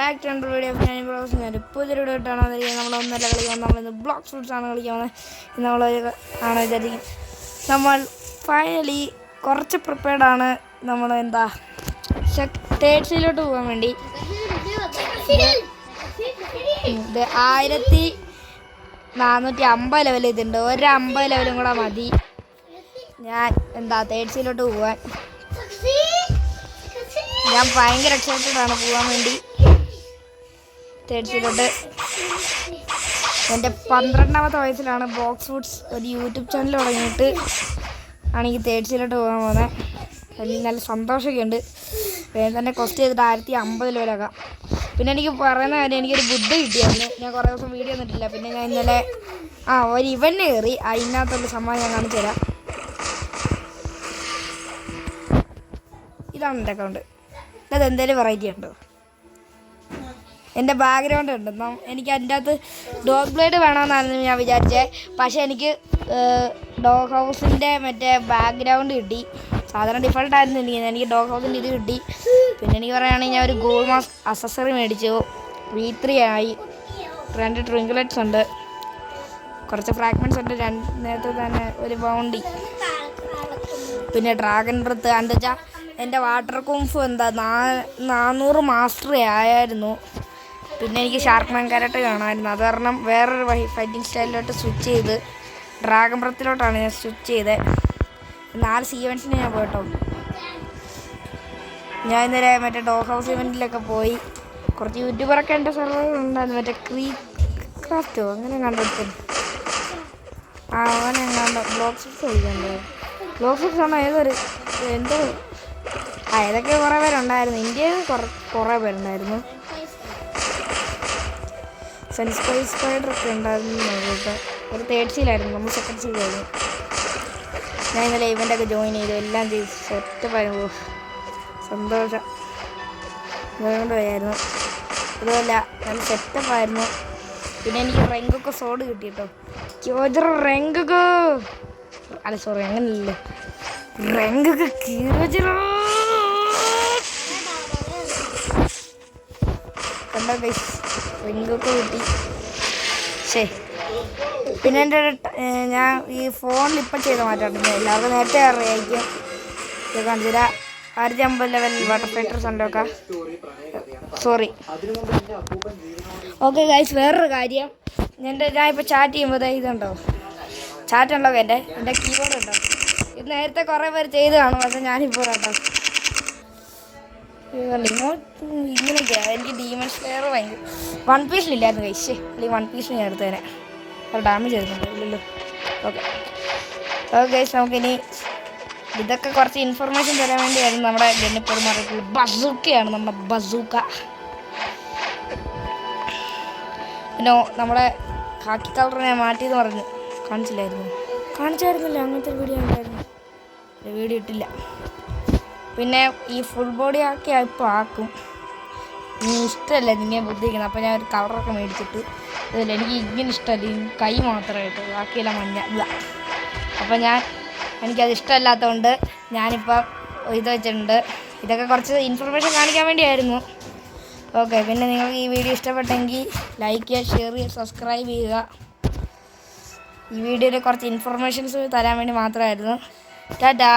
Back to under video ഞാൻ പുതിയൊരു video ഇട്ടാണ് വന്നിരിക്കുന്നത്. നമ്മൾ ഒന്നല്ല കളിക്കാൻ നമ്മളിന്ന് ബ്ലോക്ക് ഫ്രൂട്ട്സ് ആണ് കളിക്കാൻ വന്നത്. നമ്മൾ ആണ് വിചാരിക്കും നമ്മൾ ഫൈനലി കുറച്ച് പ്രിപ്പയർഡാണ്. നമ്മൾ എന്താ തേർഡ്സിലോട്ട് പോകാൻ വേണ്ടി ഇത് 1450 ലെവൽ ഇതുണ്ട്. 50 ലെവലും കൂടെ മതി ഞാൻ എന്താ തേർഡ്സിലോട്ട് പോകാൻ. ഞാൻ ഭയങ്കര എക്സൈറ്റഡ് ആണ് പോകാൻ വേണ്ടി തേർഡ്സിലോട്ട്. എൻ്റെ 12ാമത്തെ വയസ്സിലാണ് ബോക്സ് ഫുഡ്സ് ഒരു യൂട്യൂബ് ചാനൽ തുടങ്ങിയിട്ട് ആണെങ്കിൽ തേർഡ്സിലോട്ട് പോകാൻ പോകുന്നത്. അതിൽ നല്ല സന്തോഷമൊക്കെ ഉണ്ട്. വേഗം തന്നെ കൊസ്റ്റ് ചെയ്തിട്ട് 1050 ലെവലാക്കാം. പിന്നെ എനിക്ക് പറയുന്ന കാര്യം, എനിക്കൊരു ബുദ്ധി കിട്ടിയായിരുന്നു. ഞാൻ കുറേ ദിവസം വീഡിയോ ഒന്നിട്ടില്ല. പിന്നെ ഞാൻ ഇന്നലെ ഒരു ഇവൻ്റ് കയറി. അതിനകത്തുള്ള സംഭവം ഞാൻ കാണിച്ചു തരാം. ഇതാണ് എൻ്റെ അക്കൗണ്ട്. അത് എന്തെങ്കിലും വെറൈറ്റി ഉണ്ടോ? എൻ്റെ ബാക്ക്ഗ്രൗണ്ട് ഉണ്ട്. എനിക്ക് അതിൻ്റെ അകത്ത് ഡോഗ് ബ്ലേഡ് വേണമെന്നായിരുന്നു ഞാൻ വിചാരിച്ചത്. പക്ഷേ എനിക്ക് ഡോഗ് ഹൗസിൻ്റെ മറ്റേ ബാക്ക്ഗ്രൗണ്ട് കിട്ടി. സാധാരണ ഡിഫോൾട്ടായിരുന്നു എനിക്ക് ഡോഗ് ഹൗസിൻ്റെ ഇത് കിട്ടി. പിന്നെ എനിക്ക് പറയുകയാണെങ്കിൽ ഞാൻ ഒരു ഗോൾഡ് മാസ്ക് അസസറി മേടിച്ചു. V3 ആയി. 2 ട്രിങ്കിളറ്റ്സ് ഉണ്ട്. കുറച്ച് ഫ്രാഗ്മെൻറ്റ്സ് ഉണ്ട്. നേരത്തെ തന്നെ ഒരു ബൗണ്ടി. പിന്നെ ഡ്രാഗൺ ബ്രത്ത് എന്താ വെച്ചാൽ എൻ്റെ വാട്ടർ കുംഫ് എന്താ 400 മാസ്റ്ററി ആയായിരുന്നു. പിന്നെ എനിക്ക് ഷാർക്ക്മാൻ ക്യാരറ്റ് കാണാമായിരുന്നു. അത് കാരണം വേറൊരു ഫൈറ്റിംഗ് സ്റ്റൈലിലോട്ട് സ്വിച്ച് ചെയ്ത് ഡ്രാഗൺ ബ്രത്തിലോട്ടാണ് ഞാൻ സ്വിച്ച് ചെയ്തത്. 4 ഈവൻറ്റ്സിന് ഞാൻ പോയിട്ടോ. ഞാൻ ഇന്നലെ മറ്റേ ഡോഗ് ഹൗസ് ഇവൻറ്റിലൊക്കെ പോയി. കുറച്ച് യൂട്യൂബറൊക്കെ എൻ്റെ സെർവറുണ്ടായിരുന്നു. മറ്റേ ക്രാഫ്റ്റോ അങ്ങനെ കണ്ടെടുത്തു. അങ്ങനെ കണ്ട ബ്ലോക്ക് ഫുഡ്സ് കളിക്കണ്ടോ? ബ്ലോക്ക് ഫുഡ്സ് ആണോ? എന്തോ ഏതൊക്കെ കുറേ പേരുണ്ടായിരുന്നു. ഇന്ത്യയിൽ കുറേ പേരുണ്ടായിരുന്നു. സ്പൈഡറൊക്കെ ഉണ്ടായിരുന്നു. ഒരു തേർഡ്സിലായിരുന്നു. നമ്മൾ സെക്കൻഡ് സീലായിരുന്നു. ഞാൻ ഇന്നലെ ഇവൻ്റൊക്കെ ജോയിൻ ചെയ്തു. എല്ലാം ചെയ്ത് സെറ്റപ്പായിരുന്നു. സന്തോഷം അതുകൊണ്ട് പോയായിരുന്നു. അതുമല്ല നല്ല സെറ്റപ്പായിരുന്നു. പിന്നെ എനിക്ക് റെങ്കൊക്കെ സോഡ് കിട്ടിയിട്ടോ. ക്യോജർ റെങ്കൊക്കെ അല്ല സോറി അങ്ങനെയല്ലോ, റെങ്കൊക്കെ ക്യോജറോ കണ്ടോ ഗൈസ്, റിങ്കൊക്കെ കിട്ടി. പിന്നെ എൻ്റെ ഞാൻ ഈ ഫോണിൽ ഇപ്പം ചെയ്ത മാറ്റാറുണ്ട്. എല്ലാവർക്കും നേരത്തെ അറിയായിരിക്കും. ഇത് കാണിച്ചു തരാം. 150 ലെവൽ വാട്ടർ ഫൈറ്റേഴ്സ് ഉണ്ടോക്ക. സോറി. ഓക്കെ ഗൈസ്, വേറൊരു കാര്യം, ഞാൻ ഇപ്പോൾ ചാറ്റ് ചെയ്യുമ്പോൾ ഇതുണ്ടോ ചാറ്റ് ഉണ്ടോ? എൻ്റെ കീബോർഡ് ഉണ്ടോ? ഇത് നേരത്തെ കുറേ പേര് ചെയ്ത് കാണും. പക്ഷേ ഞാനിപ്പോൾ കേട്ടോ ഇങ്ങനെയൊക്കെയാണ്. എനിക്ക് ഡീമൺ സ്ലെയർ ഭയങ്കര 1 പീസിലില്ലായിരുന്നു കഴിച്ചേ. അല്ലെങ്കിൽ 1 പീസിൽ ഞാൻ എടുത്തേനെ. ഒരു ഡാമേജ് ആയിരുന്നു ഇല്ലല്ലോ. ഓക്കെ ഗൈസ്, നമുക്കിനി ഇതൊക്കെ കുറച്ച് ഇൻഫർമേഷൻ തരാൻ വേണ്ടിയായിരുന്നു നമ്മുടെ ഗണ്ണിപ്പോൾ മാറിയിട്ടുള്ള ബസൂക്കയാണ് നമ്മുടെ ബസൂക്ക. പിന്നെ നമ്മുടെ കാക്കി കളറിനെ മാറ്റിയെന്ന് പറഞ്ഞു. കാണിച്ചായിരുന്നില്ല. അങ്ങനത്തെ വീഡിയോ ഉണ്ടായിരുന്നു. വീഡിയോ ഇട്ടില്ല. പിന്നെ ഈ ഫുൾ ബോഡി ആക്കി ഇപ്പോൾ ആക്കും. ഇനി ഇഷ്ടമല്ല ഇങ്ങനെ ബുദ്ധിക്കുന്നത്. അപ്പോൾ ഞാൻ ഒരു കളറൊക്കെ മേടിച്ചിട്ട് ഇതില്ല, എനിക്ക് ഇങ്ങനെ ഇഷ്ടമല്ല. കൈ മാത്രമായിട്ട് ബാക്കിയെല്ലാം മഞ്ഞ. അപ്പോൾ എനിക്കത് ഇഷ്ടമല്ലാത്തതുകൊണ്ട് ഞാനിപ്പോൾ ഇത് വെച്ചിട്ടുണ്ട്. ഇതൊക്കെ കുറച്ച് ഇൻഫർമേഷൻ കാണിക്കാൻ വേണ്ടിയായിരുന്നു. ഓക്കെ, പിന്നെ നിങ്ങൾക്ക് ഈ വീഡിയോ ഇഷ്ടപ്പെട്ടെങ്കിൽ ലൈക്ക് ചെയ്യുക, ഷെയർ ചെയ്യുക, സബ്സ്ക്രൈബ് ചെയ്യുക. ഈ വീഡിയോയിൽ കുറച്ച് ഇൻഫർമേഷൻസ് തരാൻ വേണ്ടി മാത്രമായിരുന്നു. ടാറ്റാ.